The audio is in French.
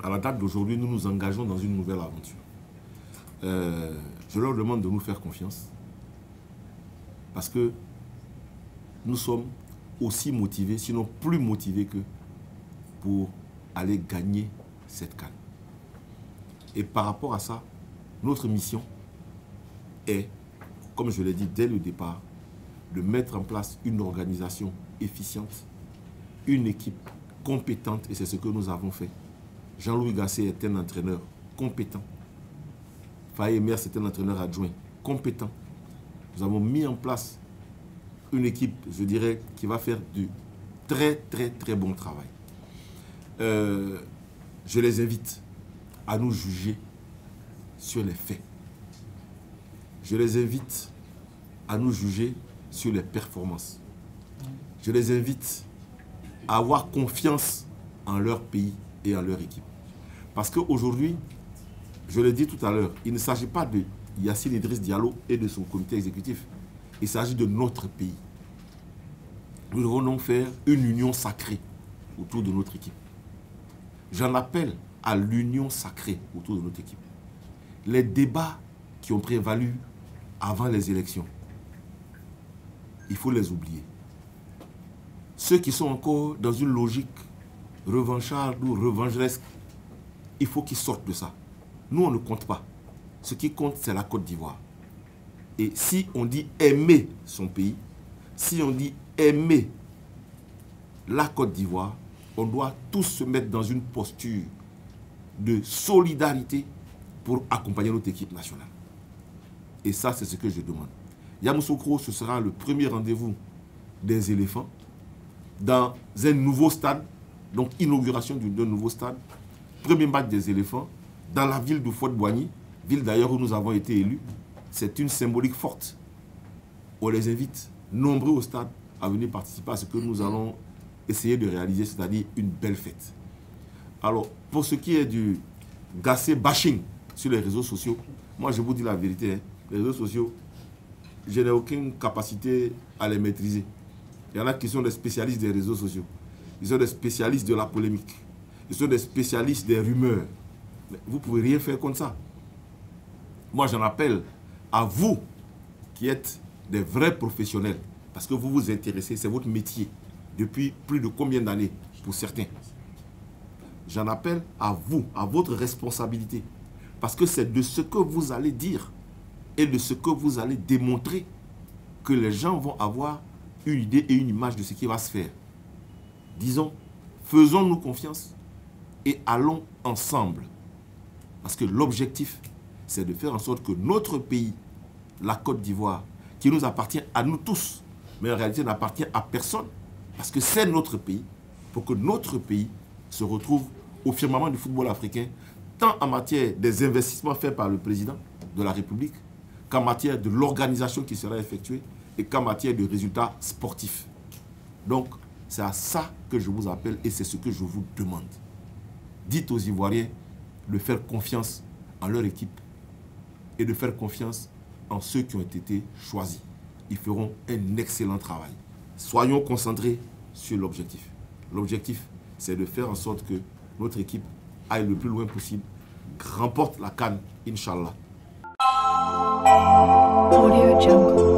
à la date d'aujourd'hui, nous nous engageons dans une nouvelle aventure. Je leur demande de nous faire confiance parce que nous sommes aussi motivés, sinon plus motivés que pour aller gagner cette CAN. Et par rapport à ça, notre mission est, comme je l'ai dit dès le départ, de mettre en place une organisation efficiente, une équipe compétente, et c'est ce que nous avons fait. Jean-Louis Gasset est un entraîneur compétent. Faye Mers est un entraîneur adjoint compétent. Nous avons mis en place une équipe, je dirais, qui va faire du très bon travail. Je les invite à nous juger sur les faits. Je les invite à nous juger sur les performances. Je les invite à avoir confiance en leur pays et en leur équipe. Parce qu'aujourd'hui, je l'ai dit tout à l'heure, il ne s'agit pas de Yassine Idriss Diallo et de son comité exécutif. Il s'agit de notre pays. Nous devons donc faire une union sacrée autour de notre équipe. J'en appelle à l'union sacrée autour de notre équipe. Les débats qui ont prévalu avant les élections, il faut les oublier. Ceux qui sont encore dans une logique revancharde ou revancheresque, il faut qu'ils sortent de ça. Nous, on ne compte pas. Ce qui compte, c'est la Côte d'Ivoire. Et si on dit aimer son pays, si on dit aimer la Côte d'Ivoire, on doit tous se mettre dans une posture de solidarité pour accompagner notre équipe nationale. Et ça, c'est ce que je demande. Yamoussoukro, ce sera le premier rendez-vous des éléphants dans un nouveau stade, donc inauguration d'un nouveau stade, premier match des éléphants dans la ville de Fort-Boigny, ville d'ailleurs où nous avons été élus. C'est une symbolique forte. On les invite, nombreux au stade, à venir participer à ce que nous allons essayer de réaliser, c'est-à-dire une belle fête. Alors, pour ce qui est du Gasset bashing sur les réseaux sociaux, moi je vous dis la vérité, hein, les réseaux sociaux, je n'ai aucune capacité à les maîtriser. Il y en a qui sont des spécialistes des réseaux sociaux. Ils sont des spécialistes de la polémique. Ils sont des spécialistes des rumeurs. Mais vous ne pouvez rien faire contre ça. Moi, j'en appelle à vous qui êtes des vrais professionnels, parce que vous vous intéressez, c'est votre métier, depuis plus de combien d'années pour certains. J'en appelle à vous, à votre responsabilité, parce que c'est de ce que vous allez dire et de ce que vous allez démontrer que les gens vont avoir une idée et une image de ce qui va se faire. Disons, faisons-nous confiance et allons ensemble. Parce que l'objectif, c'est de faire en sorte que notre pays, la Côte d'Ivoire, qui nous appartient à nous tous, mais en réalité n'appartient à personne, parce que c'est notre pays, pour que notre pays se retrouve au firmament du football africain, tant en matière des investissements faits par le président de la République, qu'en matière de l'organisation qui sera effectuée, et qu'en matière de résultats sportifs. Donc, c'est à ça que je vous appelle et c'est ce que je vous demande. Dites aux Ivoiriens de faire confiance en leur équipe et de faire confiance en ceux qui ont été choisis. Ils feront un excellent travail. Soyons concentrés sur l'objectif. L'objectif, c'est de faire en sorte que notre équipe aille le plus loin possible, remporte la CAN, Inch'Allah. Audio Jungle.